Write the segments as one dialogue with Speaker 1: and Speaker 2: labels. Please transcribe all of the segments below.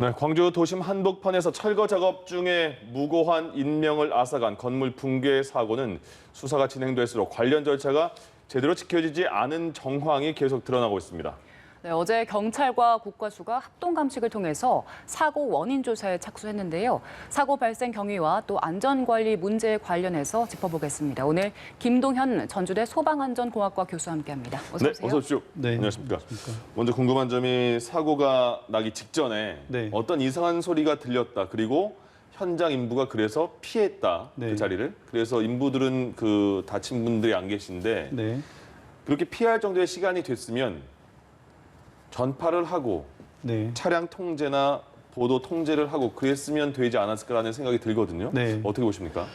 Speaker 1: 네, 광주 도심 한복판에서 철거 작업 중에 무고한 인명을 앗아간 건물 붕괴 사고는 수사가 진행될수록 관련 절차가 제대로 지켜지지 않은 정황이 계속 드러나고 있습니다.
Speaker 2: 네, 어제 경찰과 국과수가 합동 감식을 통해서 사고 원인 조사에 착수했는데요. 사고 발생 경위와 또 안전관리 문제에 관련해서 짚어보겠습니다. 오늘 김동현 전주대 소방안전공학과 교수와 함께합니다. 어서 오세요.
Speaker 1: 네, 어서 오십시오.
Speaker 3: 네,
Speaker 1: 안녕하십니까. 먼저 궁금한 점이 사고가 나기 직전에
Speaker 3: 네.
Speaker 1: 어떤 이상한 소리가 들렸다. 그리고 현장 인부가 그래서 피했다.
Speaker 3: 네.
Speaker 1: 그 자리를. 그래서 인부들은 그 다친 분들이 안 계신데
Speaker 3: 네,
Speaker 1: 그렇게 피할 정도의 시간이 됐으면 전파를 하고
Speaker 3: 네,
Speaker 1: 차량 통제나 보도 통제를 하고 그랬으면 되지 않았을까라는 생각이 들거든요.
Speaker 3: 네.
Speaker 1: 어떻게 보십니까?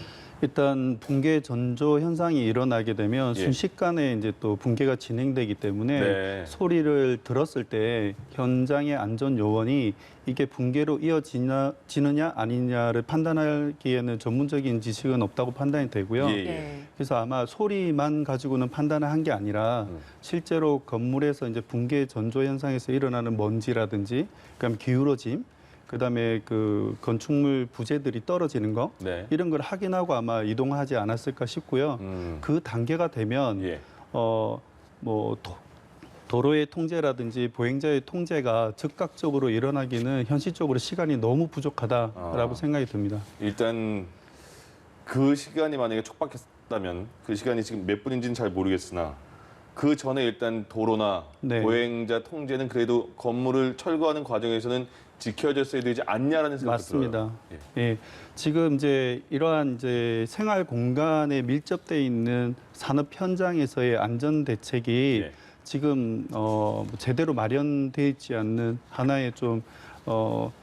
Speaker 3: 일단 붕괴 전조 현상이 일어나게 되면
Speaker 1: 예.
Speaker 3: 순식간에 이제 또 붕괴가 진행되기 때문에
Speaker 1: 네.
Speaker 3: 소리를 들었을 때 현장의 안전 요원이 이게 붕괴로 이어지느냐 아니냐를 판단하기에는 전문적인 지식은 없다고 판단이 되고요.
Speaker 1: 예, 예.
Speaker 2: 네.
Speaker 3: 그래서 아마 소리만 가지고는 판단을 한 게 아니라 실제로 건물에서 이제 붕괴 전조 현상에서 일어나는 먼지라든지 그다음에 기울어짐, 그다음에 그 건축물 부재들이 떨어지는 거
Speaker 1: 네.
Speaker 3: 이런 걸 확인하고 아마 이동하지 않았을까 싶고요. 그 단계가 되면
Speaker 1: 예.
Speaker 3: 뭐 도로의 통제라든지 보행자의 통제가 즉각적으로 일어나기는 현실적으로 시간이 너무 부족하다라고 생각이 듭니다.
Speaker 1: 일단 그 시간이 만약에 촉박했다면 그 시간이 지금 몇 분인지는 잘 모르겠으나 그 전에 일단 도로나
Speaker 3: 네.
Speaker 1: 보행자 통제는 그래도 건물을 철거하는 과정에서는 지켜졌어야 되지 않냐라는 생각도
Speaker 3: 맞습니다.
Speaker 1: 들어요. 예.
Speaker 3: 예, 지금 이제 이러한 이제 생활 공간에 밀접돼 있는 산업 현장에서의 안전 대책이
Speaker 1: 예.
Speaker 3: 지금 제대로 마련돼 있지 않는 하나의 좀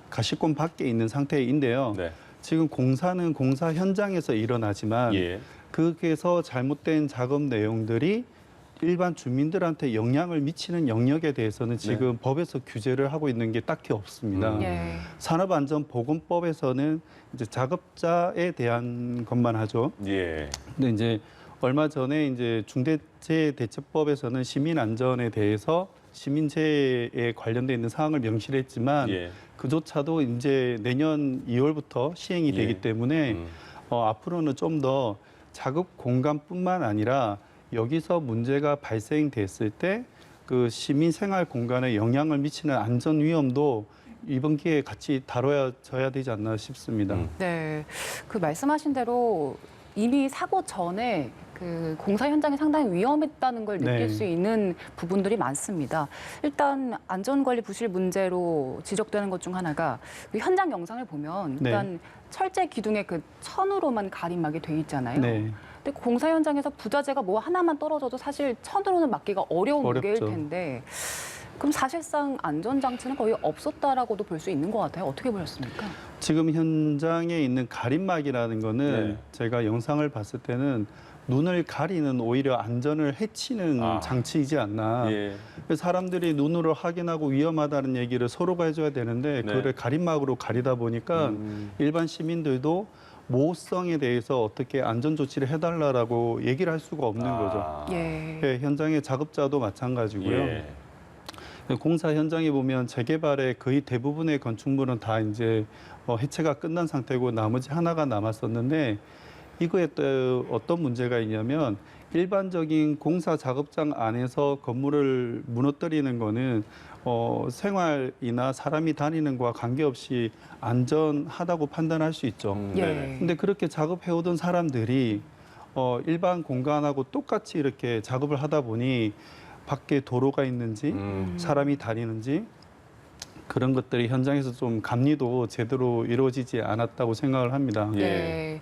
Speaker 3: 가시권 밖에 있는 상태인데요.
Speaker 1: 네.
Speaker 3: 지금 공사는 공사 현장에서 일어나지만
Speaker 1: 예.
Speaker 3: 거기에서 잘못된 작업 내용들이 일반 주민들한테 영향을 미치는 영역에 대해서는 지금 법에서 규제를 하고 있는 게 딱히 없습니다.
Speaker 2: 예.
Speaker 3: 산업안전보건법에서는 이제 작업자에 대한 것만 하죠.
Speaker 1: 예.
Speaker 3: 근데 이제 얼마 전에 이제 중대재해대책법에서는 시민 안전에 대해서 시민재해에 관련돼 있는 사항을 명시를 했지만
Speaker 1: 예.
Speaker 3: 그조차도 이제 내년 2월부터 시행이
Speaker 1: 예.
Speaker 3: 되기 때문에 앞으로는 좀 더 작업 공간뿐만 아니라 여기서 문제가 발생됐을 때 그 시민 생활 공간에 영향을 미치는 안전 위험도 이번 기회에 같이 다뤄져야 되지 않나 싶습니다.
Speaker 2: 네. 그 말씀하신 대로 이미 사고 전에 그 공사 현장이 상당히 위험했다는 걸 느낄
Speaker 3: 네.
Speaker 2: 수 있는 부분들이 많습니다. 일단 안전관리 부실 문제로 지적되는 것 중 하나가 그 현장 영상을 보면
Speaker 3: 네.
Speaker 2: 일단 철제 기둥에 그 천으로만 가림막이 돼 있잖아요.
Speaker 3: 네.
Speaker 2: 근데 공사 현장에서 부자재가 뭐 하나만 떨어져도 사실 천으로는 막기가 어려운 무게일
Speaker 3: 어렵죠.
Speaker 2: 텐데 그럼 사실상 안전장치는 거의 없었다라고도 볼 수 있는 것 같아요. 어떻게 보셨습니까?
Speaker 3: 지금 현장에 있는 가림막이라는 거는
Speaker 1: 네.
Speaker 3: 제가 영상을 봤을 때는 눈을 가리는 오히려 안전을 해치는 장치이지 않나.
Speaker 1: 예.
Speaker 3: 사람들이 눈으로 확인하고 위험하다는 얘기를 서로가 해줘야 되는데
Speaker 1: 네.
Speaker 3: 그걸 가림막으로 가리다 보니까 일반 시민들도 모호성에 대해서 어떻게 안전 조치를 해달라고 얘기를 할 수가 없는 거죠.
Speaker 2: 예.
Speaker 3: 예, 현장의 작업자도 마찬가지고요.
Speaker 1: 예.
Speaker 3: 공사 현장에 보면 재개발의 거의 대부분의 건축물은 다 이제 해체가 끝난 상태고 나머지 하나가 남았었는데 이거에 또 어떤 문제가 있냐면 일반적인 공사 작업장 안에서 건물을 무너뜨리는 거는 생활이나 사람이 다니는 거와 관계없이 안전하다고 판단할 수 있죠.
Speaker 1: 네네.
Speaker 3: 근데 그렇게 작업해오던 사람들이 일반 공간하고 똑같이 이렇게 작업을 하다 보니 밖에 도로가 있는지 사람이 다니는지 그런 것들이 현장에서 좀 감리도 제대로 이루어지지 않았다고 생각을 합니다.
Speaker 1: 예.
Speaker 2: 네.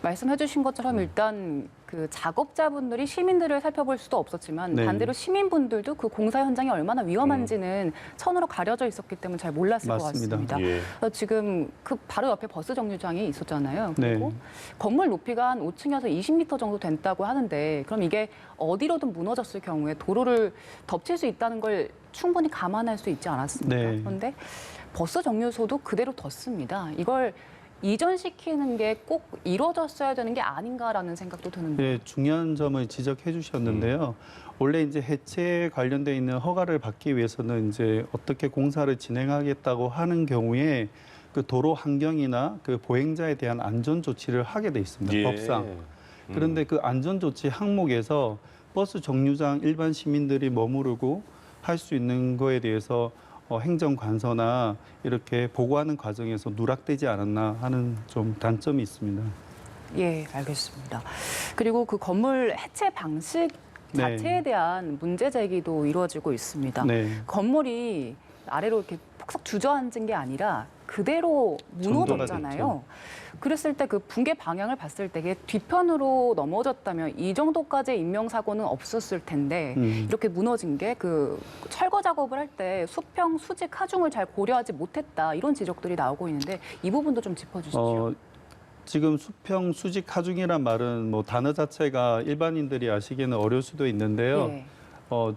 Speaker 2: 말씀해 주신 것처럼 일단 그 작업자분들이 시민들을 살펴볼 수도 없었지만
Speaker 3: 네.
Speaker 2: 반대로 시민분들도 그 공사 현장이 얼마나 위험한지는 천으로 가려져 있었기 때문에 잘 몰랐을
Speaker 3: 맞습니다.
Speaker 2: 것 같습니다.
Speaker 1: 예.
Speaker 2: 그래서 지금 그 바로 옆에 버스 정류장이 있었잖아요.
Speaker 3: 네.
Speaker 2: 그리고 건물 높이가 한 5층에서 20m 정도 된다고 하는데 그럼 이게 어디로든 무너졌을 경우에 도로를 덮칠 수 있다는 걸 충분히 감안할 수 있지 않았습니까?
Speaker 3: 네.
Speaker 2: 그런데 버스 정류소도 그대로 뒀습니다. 이걸 이전시키는 게 꼭 이루어졌어야 되는 게 아닌가라는 생각도 드는데.
Speaker 3: 네, 중요한 점을 지적해 주셨는데요. 원래 이제 해체에 관련돼 있는 허가를 받기 위해서는 이제 어떻게 공사를 진행하겠다고 하는 경우에 그 도로 환경이나 그 보행자에 대한 안전 조치를 하게 돼 있습니다.
Speaker 1: 예.
Speaker 3: 법상. 그런데 그 안전 조치 항목에서 버스 정류장 일반 시민들이 머무르고 할 수 있는 거에 대해서 행정관서나 이렇게 보고하는 과정에서 누락되지 않았나 하는 좀 단점이 있습니다.
Speaker 2: 예, 알겠습니다. 그리고 그 건물 해체 방식
Speaker 3: 네.
Speaker 2: 자체에 대한 문제 제기도 이루어지고 있습니다.
Speaker 3: 네.
Speaker 2: 건물이 아래로 이렇게 푹석 주저앉은 게 아니라 그대로 무너졌잖아요. 그랬을 때 그 붕괴 방향을 봤을 때 이게 뒤편으로 넘어졌다면 이 정도까지의 인명사고는 없었을 텐데 이렇게 무너진 게 그 철거 작업을 할 때 수평, 수직, 하중을 잘 고려하지 못했다 이런 지적들이 나오고 있는데 이 부분도 좀 짚어주시죠.
Speaker 3: 지금 수평, 수직, 하중이란 말은 뭐 단어 자체가 일반인들이 아시기에는 어려울 수도 있는데요.
Speaker 2: 예.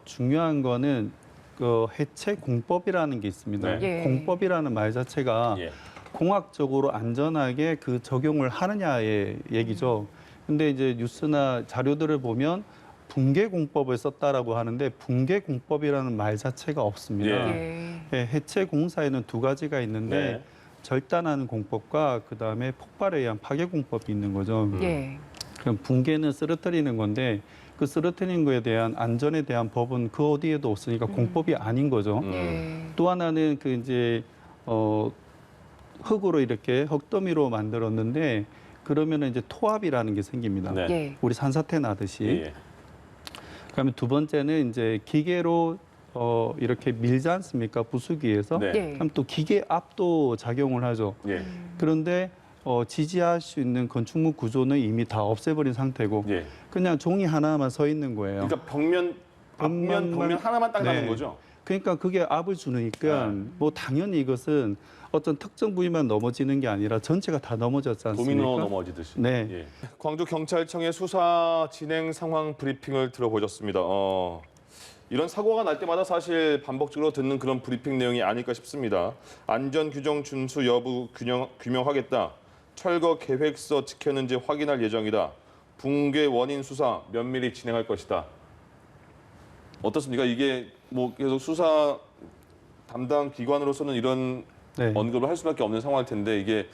Speaker 3: 중요한 거는 그 해체 공법이라는 게 있습니다.
Speaker 1: 네.
Speaker 2: 예.
Speaker 3: 공법이라는 말 자체가
Speaker 1: 예.
Speaker 3: 공학적으로 안전하게 그 적용을 하느냐의 얘기죠. 근데 이제 뉴스나 자료들을 보면 붕괴 공법을 썼다라고 하는데 붕괴 공법이라는 말 자체가 없습니다.
Speaker 2: 예.
Speaker 3: 예, 해체 공사에는 두 가지가 있는데
Speaker 1: 네.
Speaker 3: 절단하는 공법과 그다음에 폭발에 의한 파괴 공법이 있는 거죠.
Speaker 2: 예.
Speaker 3: 그럼 붕괴는 쓰러뜨리는 건데 그 쓰러뜨리는 거에 대한 안전에 대한 법은 그 어디에도 없으니까 공법이 아닌 거죠.
Speaker 2: 예.
Speaker 3: 또 하나는 그 이제 흙으로 이렇게 흙더미로 만들었는데 그러면은 이제 토합이라는 게 생깁니다.
Speaker 1: 네.
Speaker 2: 예.
Speaker 3: 우리 산사태 나듯이.
Speaker 1: 예.
Speaker 3: 그다음에 두 번째는 이제 기계로 이렇게 밀지 않습니까? 부수기에서.
Speaker 1: 네.
Speaker 2: 예.
Speaker 3: 그럼 또 기계 압도 작용을 하죠.
Speaker 1: 예.
Speaker 3: 그런데 지지할 수 있는 건축물 구조는 이미 다 없애버린 상태고
Speaker 1: 예.
Speaker 3: 그냥 종이 하나만 서 있는 거예요.
Speaker 1: 그러니까 벽면 앞면
Speaker 3: 벽면만-
Speaker 1: 벽면 하나만 딱 남은
Speaker 3: 네.
Speaker 1: 거죠.
Speaker 3: 그러니까 그게 압을 주니까 뭐 당연히 이것은 어떤 특정 부위만 넘어지는 게 아니라 전체가 다 넘어졌지 않습니까?
Speaker 1: 도미노 넘어지듯이.
Speaker 3: 네.
Speaker 1: 예. 광주 경찰청의 수사 진행 상황 브리핑을 들어보셨습니다. 이런 사고가 날 때마다 사실 반복적으로 듣는 그런 브리핑 내용이 아닐까 싶습니다. 안전 규정 준수 여부 규명하겠다. 철거 계획서 지켰는지 확인할 예정이다. 붕괴 원인 수사 면밀히 진행할 것이다. 어떻습니까? 이게 뭐 계속 수사 담당 기관으로서는 이런
Speaker 3: 네.
Speaker 1: 언급을 할 수밖에 없는 상황일 텐데 이게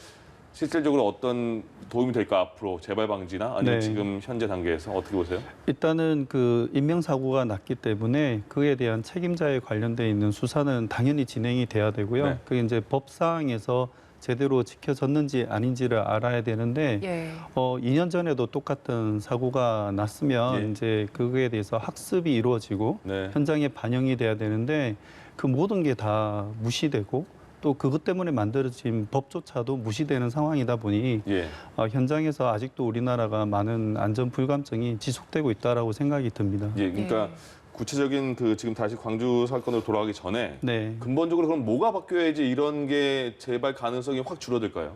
Speaker 1: 실질적으로 어떤 도움이 될까 앞으로 재발 방지나 아니면
Speaker 3: 네.
Speaker 1: 지금 현재 단계에서 어떻게 보세요?
Speaker 3: 일단은 그 인명사고가 났기 때문에 그에 대한 책임자에 관련돼 있는 수사는 당연히 진행이 돼야 되고요.
Speaker 1: 네.
Speaker 3: 그게 이제 법사항에서 제대로 지켜졌는지 아닌지를 알아야 되는데
Speaker 2: 예.
Speaker 3: 2년 전에도 똑같은 사고가 났으면
Speaker 1: 예.
Speaker 3: 이제 그거에 대해서 학습이 이루어지고
Speaker 1: 네.
Speaker 3: 현장에 반영이 돼야 되는데 그 모든 게 다 무시되고 또 그것 때문에 만들어진 법조차도 무시되는 상황이다 보니
Speaker 1: 예.
Speaker 3: 현장에서 아직도 우리나라가 많은 안전 불감증이 지속되고 있다라고 생각이 듭니다.
Speaker 1: 예. 그러니까
Speaker 2: 예.
Speaker 1: 구체적인 그 지금 다시 광주 사건으로 돌아가기 전에
Speaker 3: 네.
Speaker 1: 근본적으로 그럼 뭐가 바뀌어야지 이런 게 재발 가능성이 확 줄어들까요?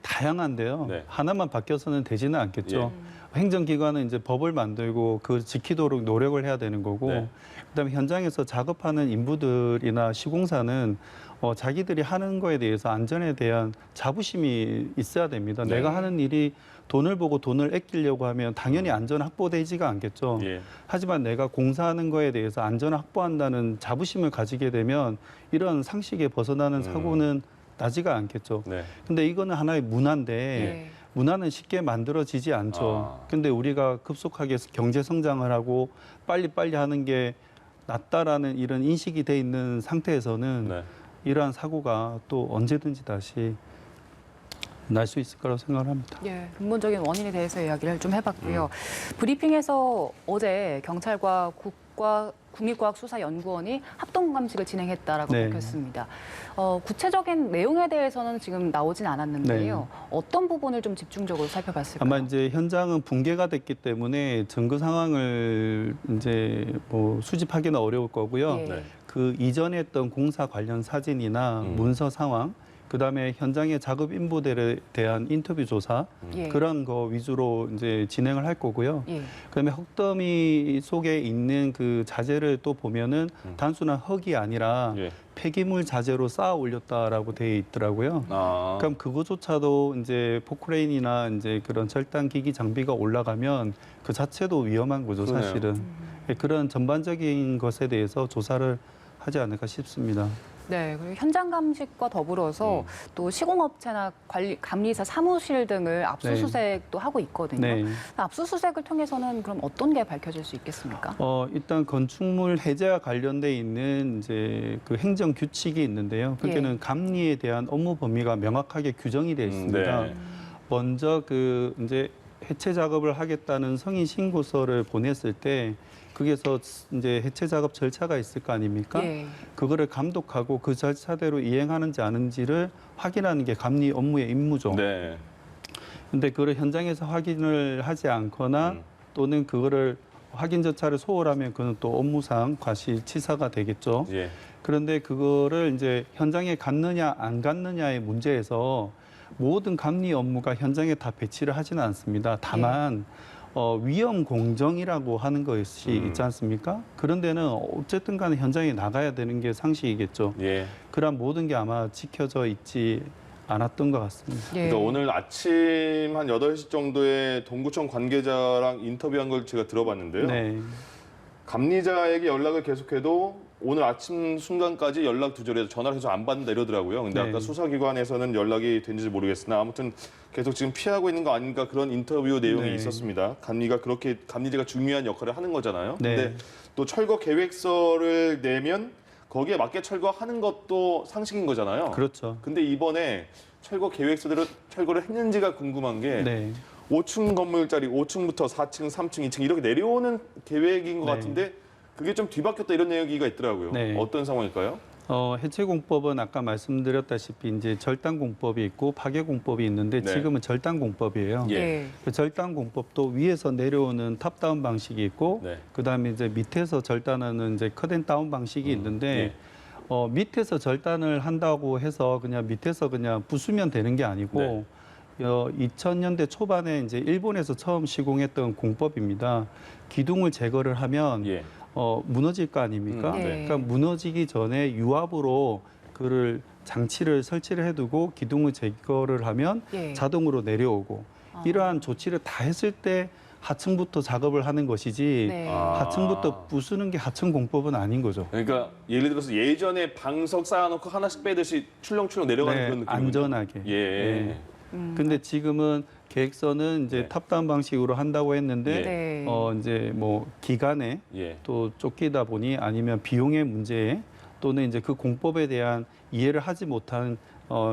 Speaker 3: 다양한데요.
Speaker 1: 네.
Speaker 3: 하나만 바뀌어서는 되지는 않겠죠. 행정기관은 이제 법을 만들고 그걸 지키도록 노력을 해야 되는 거고,
Speaker 1: 네.
Speaker 3: 그다음에 현장에서 작업하는 인부들이나 시공사는 자기들이 하는 거에 대해서 안전에 대한 자부심이 있어야 됩니다.
Speaker 2: 네.
Speaker 3: 내가 하는 일이 돈을 보고 돈을 아끼려고 하면 당연히 안전 확보되지가 않겠죠.
Speaker 1: 예.
Speaker 3: 하지만 내가 공사하는 거에 대해서 안전을 확보한다는 자부심을 가지게 되면 이런 상식에 벗어나는 사고는 나지가 않겠죠.
Speaker 1: 네.
Speaker 3: 근데 이거는 하나의 문화인데
Speaker 2: 예.
Speaker 3: 문화는 쉽게 만들어지지 않죠.
Speaker 1: 아.
Speaker 3: 근데 우리가 급속하게 경제 성장을 하고 빨리빨리 하는 게 낫다라는 이런 인식이 돼 있는 상태에서는
Speaker 1: 네.
Speaker 3: 이러한 사고가 또 언제든지 다시 날 수 있을 거라고 생각을 합니다.
Speaker 2: 예, 근본적인 원인에 대해서 이야기를 좀 해봤고요. 브리핑에서 어제 경찰과 국립과학수사연구원이 합동감식을 진행했다라고
Speaker 3: 네.
Speaker 2: 밝혔습니다. 구체적인 내용에 대해서는 지금 나오진 않았는데요. 어떤 부분을 좀 집중적으로 살펴봤을까요?
Speaker 3: 아마 이제 현장은 붕괴가 됐기 때문에 증거 상황을 이제 뭐 수집하기는 어려울 거고요.
Speaker 2: 예.
Speaker 1: 네.
Speaker 3: 그 이전에 했던 공사 관련 사진이나 문서 상황, 그다음에 현장의 작업 인부들에 대한 인터뷰 조사
Speaker 2: 예.
Speaker 3: 그런 거 위주로 이제 진행을 할 거고요.
Speaker 2: 예.
Speaker 3: 그다음에 흙더미 속에 있는 그 자재를 또 보면은 단순한 흙이 아니라
Speaker 1: 예.
Speaker 3: 폐기물 자재로 쌓아 올렸다라고 돼 있더라고요.
Speaker 1: 아.
Speaker 3: 그럼 그거조차도 이제 포크레인이나 이제 그런 절단 기기 장비가 올라가면 그 자체도 위험한 거죠,
Speaker 1: 그러네요.
Speaker 3: 사실은. 그런 전반적인 것에 대해서 조사를 하지 않을까 싶습니다.
Speaker 2: 네, 그리고 현장 감식과 더불어서 또 시공업체나 감리사 사무실 등을 압수수색도 하고 있거든요.
Speaker 3: 네.
Speaker 2: 압수수색을 통해서는 그럼 어떤 게 밝혀질 수 있겠습니까?
Speaker 3: 일단 건축물 해제와 관련돼 있는 이제 그 행정 규칙이 있는데요. 거기는 감리에 대한 업무 범위가 명확하게 규정이 되어 있습니다.
Speaker 1: 네.
Speaker 3: 먼저 그 이제 해체 작업을 하겠다는 성인 신고서를 보냈을 때 거기에서 이제 해체 작업 절차가 있을 거 아닙니까?
Speaker 2: 예.
Speaker 3: 그거를 감독하고 그 절차대로 이행하는지 아닌지를 확인하는 게 감리 업무의 임무죠.
Speaker 1: 네.
Speaker 3: 근데 그걸 현장에서 확인을 하지 않거나 또는 그거를 확인 절차를 소홀하면 그건 또 업무상 과실치사가 되겠죠.
Speaker 1: 예.
Speaker 3: 그런데 그거를 이제 현장에 갔느냐 안 갔느냐의 문제에서 모든 감리 업무가 현장에 다 배치를 하지는 않습니다. 다만 위험 공정이라고 하는 것이 있지 않습니까? 그런 데는 어쨌든 간에 현장에 나가야 되는 게 상식이겠죠.
Speaker 1: 예.
Speaker 3: 그런 모든 게 아마 지켜져 있지 않았던 것 같습니다.
Speaker 2: 예.
Speaker 1: 그러니까 오늘 아침 한 8시 정도에 동구청 관계자랑 인터뷰한 걸 제가 들어봤는데요.
Speaker 3: 네.
Speaker 1: 감리자에게 연락을 계속해도 오늘 아침 순간까지 연락 두절해서 전화를 해서 안 받는다 이러더라고요. 근데
Speaker 3: 네.
Speaker 1: 아까 수사기관에서는 연락이 된지 모르겠으나 아무튼 계속 지금 피하고 있는 거 아닌가 그런 인터뷰 내용이
Speaker 3: 네.
Speaker 1: 있었습니다. 감리자가 중요한 역할을 하는 거잖아요.
Speaker 3: 네.
Speaker 1: 근데 또 철거 계획서를 내면 거기에 맞게 철거하는 것도 상식인 거잖아요.
Speaker 3: 그렇죠.
Speaker 1: 근데 이번에 철거 계획서대로 철거를 했는지가 궁금한 게
Speaker 3: 네.
Speaker 1: 5층 건물짜리 5층부터 4층, 3층, 2층 이렇게 내려오는 계획인 것
Speaker 3: 네.
Speaker 1: 같은데 그게 좀 뒤바뀌었다 이런 얘기가 있더라고요.
Speaker 3: 네.
Speaker 1: 어떤 상황일까요?
Speaker 3: 해체공법은 아까 말씀드렸다시피 이제 절단공법이 있고 파괴공법이 있는데
Speaker 1: 네.
Speaker 3: 지금은 절단공법이에요.
Speaker 1: 예.
Speaker 2: 예.
Speaker 3: 그 절단공법도 위에서 내려오는 탑다운 방식이 있고
Speaker 1: 네.
Speaker 3: 그다음에 이제 밑에서 절단하는 이제 컷앤다운 방식이 있는데 밑에서 절단을 한다고 해서 그냥 밑에서 그냥 부수면 되는 게 아니고
Speaker 1: 네.
Speaker 3: 2000년대 초반에 이제 일본에서 처음 시공했던 공법입니다. 기둥을 제거를 하면
Speaker 1: 예.
Speaker 3: 무너질 거 아닙니까?
Speaker 2: 네.
Speaker 3: 그러니까 무너지기 전에 유압으로 그를 장치를 설치를 해두고 기둥을 제거를 하면
Speaker 2: 예.
Speaker 3: 자동으로 내려오고 이러한 조치를 다 했을 때 하층부터 작업을 하는 것이지
Speaker 2: 네.
Speaker 3: 하층부터 부수는 게 하층 공법은 아닌 거죠.
Speaker 1: 그러니까 예를 들어서 예전에 방석 쌓아놓고 하나씩 빼듯이 출렁출렁 내려가는
Speaker 3: 네,
Speaker 1: 그런 느낌이군요.
Speaker 3: 안전하게.
Speaker 1: 예.
Speaker 3: 네. 근데 지금은 계획서는 이제
Speaker 1: 네.
Speaker 3: 탑다운 방식으로 한다고 했는데
Speaker 2: 네.
Speaker 3: 이제 뭐 기간에
Speaker 1: 예.
Speaker 3: 또 쫓기다 보니 아니면 비용의 문제에 또는 이제 그 공법에 대한 이해를 하지 못한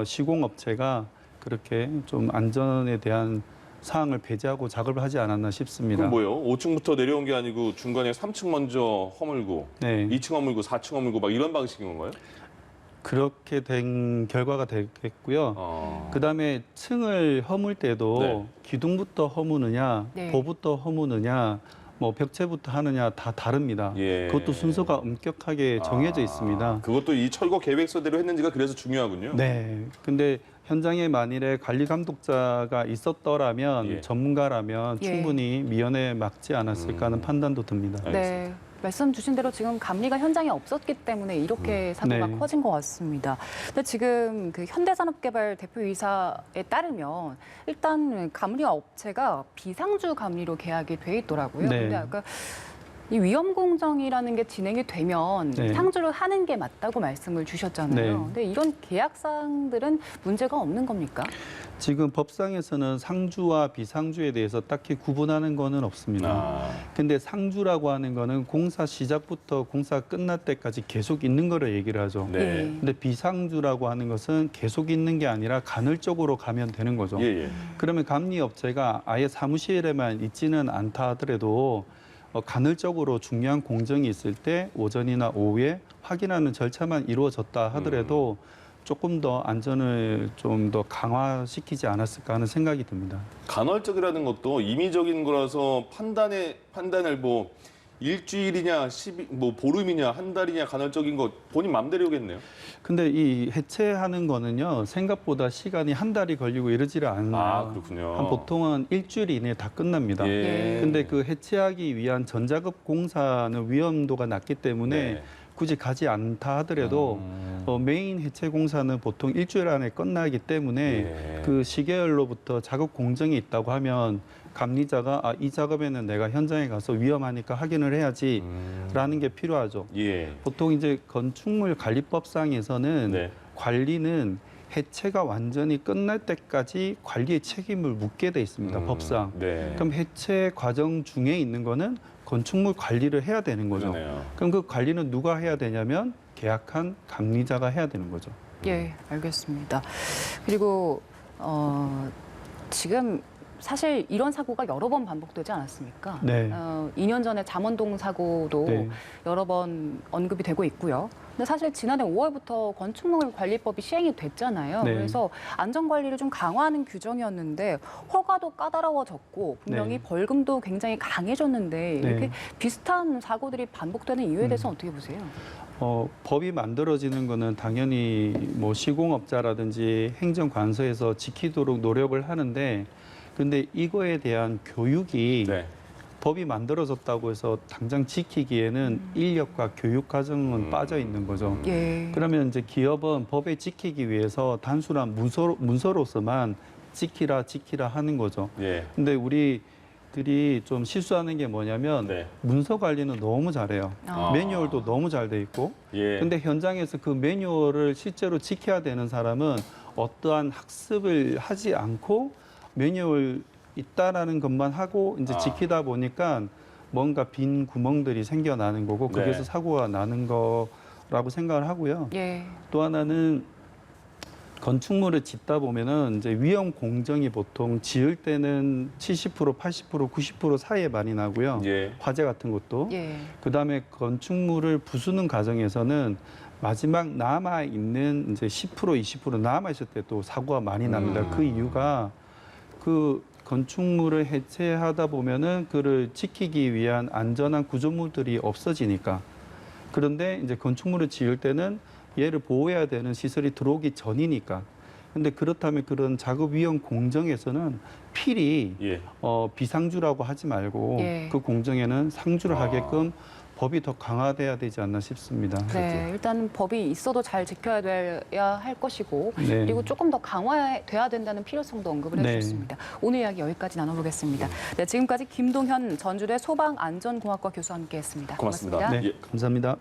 Speaker 3: 시공업체가 그렇게 좀 안전에 대한 사항을 배제하고 작업을 하지 않았나 싶습니다.
Speaker 1: 그럼 뭐요? 5층부터 내려온 게 아니고 중간에 3층 먼저 허물고
Speaker 3: 네,
Speaker 1: 2층 허물고 4층 허물고 막 이런 방식인 건가요?
Speaker 3: 그렇게 된 결과가 되겠고요. 그다음에 층을 허물 때도
Speaker 1: 네.
Speaker 3: 기둥부터 허무느냐,
Speaker 2: 네.
Speaker 3: 보부터 허무느냐, 뭐 벽체부터 하느냐 다 다릅니다.
Speaker 1: 예.
Speaker 3: 그것도 순서가 엄격하게 정해져 있습니다.
Speaker 1: 그것도 이 철거 계획서대로 했는지가 그래서 중요하군요.
Speaker 3: 네. 근데 현장에 만일에 관리 감독자가 있었더라면
Speaker 1: 예.
Speaker 3: 전문가라면
Speaker 2: 예.
Speaker 3: 충분히 미연에 막지 않았을까 하는 판단도 듭니다.
Speaker 2: 네. 말씀 주신 대로 지금 감리가 현장에 없었기 때문에 이렇게 사고가
Speaker 3: 네.
Speaker 2: 커진 것 같습니다. 근데 지금 그 현대산업개발 대표이사에 따르면 일단 감리와 업체가 비상주 감리로 계약이 돼 있더라고요.
Speaker 3: 네.
Speaker 2: 근데 아까 이 위험 공정이라는 게 진행이 되면
Speaker 3: 네.
Speaker 2: 상주를 하는 게 맞다고 말씀을 주셨잖아요.
Speaker 3: 네.
Speaker 2: 근데 이런 계약 사항들은 문제가 없는 겁니까?
Speaker 3: 지금 법상에서는 상주와 비상주에 대해서 딱히 구분하는 거는 없습니다. 근데 상주라고 하는 거는 공사 시작부터 공사 끝날 때까지 계속 있는 거를 얘기를 하죠.
Speaker 1: 네.
Speaker 2: 예.
Speaker 3: 근데 비상주라고 하는 것은 계속 있는 게 아니라 간헐적으로 가면 되는 거죠.
Speaker 1: 예, 예.
Speaker 3: 그러면 감리업체가 아예 사무실에만 있지는 않다 하더라도 간헐적으로 중요한 공정이 있을 때 오전이나 오후에 확인하는 절차만 이루어졌다 하더라도 조금 더 안전을 좀 더 강화시키지 않았을까 하는 생각이 듭니다.
Speaker 1: 간헐적이라는 것도 임의적인 거라서 판단을 뭐 일주일이냐, 뭐 보름이냐, 한 달이냐 간헐적인 거 본인 맘대로겠네요.
Speaker 3: 근데 이 해체하는 거는요 생각보다 시간이 한 달이 걸리고 이러지를 않아요.
Speaker 1: 아, 그렇군요.
Speaker 3: 한 보통은 일주일 이내에 다 끝납니다.
Speaker 1: 예.
Speaker 3: 근데 그 해체하기 위한 전자급 공사는 위험도가 낮기 때문에
Speaker 1: 네.
Speaker 3: 굳이 가지 않다 하더라도 메인 해체 공사는 보통 일주일 안에 끝나기 때문에
Speaker 1: 예.
Speaker 3: 그 시계열로부터 작업 공정이 있다고 하면 감리자가 아, 이 작업에는 내가 현장에 가서 위험하니까 확인을 해야지라는 게 필요하죠.
Speaker 1: 예.
Speaker 3: 보통 이제 건축물 관리법상에서는
Speaker 1: 네.
Speaker 3: 관리는 해체가 완전히 끝날 때까지 관리의 책임을 묻게 돼 있습니다. 법상.
Speaker 1: 네.
Speaker 3: 그럼 해체 과정 중에 있는 거는 건축물 관리를 해야 되는 거죠.
Speaker 1: 그러네요.
Speaker 3: 그럼 그 관리는 누가 해야 되냐면 계약한 감리자가 해야 되는 거죠.
Speaker 2: 예, 알겠습니다. 그리고 지금 사실 이런 사고가 여러 번 반복되지 않았습니까?
Speaker 3: 네.
Speaker 2: 2년 전에 잠원동 사고도
Speaker 3: 네.
Speaker 2: 여러 번 언급이 되고 있고요. 근데 사실 지난해 5월부터 건축물관리법이 시행이 됐잖아요.
Speaker 3: 네.
Speaker 2: 그래서 안전관리를 좀 강화하는 규정이었는데 허가도 까다로워졌고 분명히
Speaker 3: 네.
Speaker 2: 벌금도 굉장히 강해졌는데 이렇게
Speaker 3: 네.
Speaker 2: 비슷한 사고들이 반복되는 이유에 대해서 어떻게 보세요?
Speaker 3: 법이 만들어지는 거는 당연히 뭐 시공업자라든지 행정관서에서 지키도록 노력을 하는데 근데 이거에 대한 교육이
Speaker 1: 네.
Speaker 3: 법이 만들어졌다고 해서 당장 지키기에는 인력과 교육 과정은 빠져 있는 거죠.
Speaker 2: 예.
Speaker 3: 그러면 이제 기업은 법에 지키기 위해서 단순한 문서로서만 지키라 하는 거죠.
Speaker 1: 예.
Speaker 3: 근데 우리들이 좀 실수하는 게 뭐냐면
Speaker 1: 네.
Speaker 3: 문서 관리는 너무 잘해요.
Speaker 2: 아.
Speaker 3: 매뉴얼도 너무 잘 돼 있고.
Speaker 1: 예.
Speaker 3: 근데 현장에서 그 매뉴얼을 실제로 지켜야 되는 사람은 어떠한 학습을 하지 않고 매뉴얼 있다라는 것만 하고 이제 지키다 보니까 뭔가 빈 구멍들이 생겨나는 거고 거기서
Speaker 1: 네.
Speaker 3: 사고가 나는 거라고 생각을 하고요.
Speaker 2: 예.
Speaker 3: 또 하나는 건축물을 짓다 보면은 이제 위험 공정이 보통 지을 때는 70%, 80%, 90% 사이에 많이 나고요.
Speaker 1: 예.
Speaker 3: 화재 같은 것도.
Speaker 2: 예.
Speaker 3: 그다음에 건축물을 부수는 과정에서는 마지막 남아 있는 이제 10%, 20% 남아 있을 때 또 사고가 많이 납니다. 그 이유가 그 건축물을 해체하다 보면은 그를 지키기 위한 안전한 구조물들이 없어지니까. 그런데 이제 건축물을 지을 때는 얘를 보호해야 되는 시설이 들어오기 전이니까. 근데 그렇다면 그런 작업 위험 공정에서는 필히
Speaker 1: 예.
Speaker 3: 비상주라고 하지 말고
Speaker 2: 예.
Speaker 3: 그 공정에는 상주를 하게끔 법이 더 강화돼야 되지 않나 싶습니다.
Speaker 2: 네, 일단 법이 있어도 잘 지켜야 돼야 할 것이고
Speaker 3: 네.
Speaker 2: 그리고 조금 더 강화돼야 된다는 필요성도 언급을
Speaker 3: 네.
Speaker 2: 해주셨습니다. 오늘 이야기 여기까지 나눠보겠습니다. 네, 지금까지 김동현 전주대 소방안전공학과 교수와 함께했습니다.
Speaker 1: 고맙습니다.
Speaker 3: 네,
Speaker 1: 예.
Speaker 3: 감사합니다.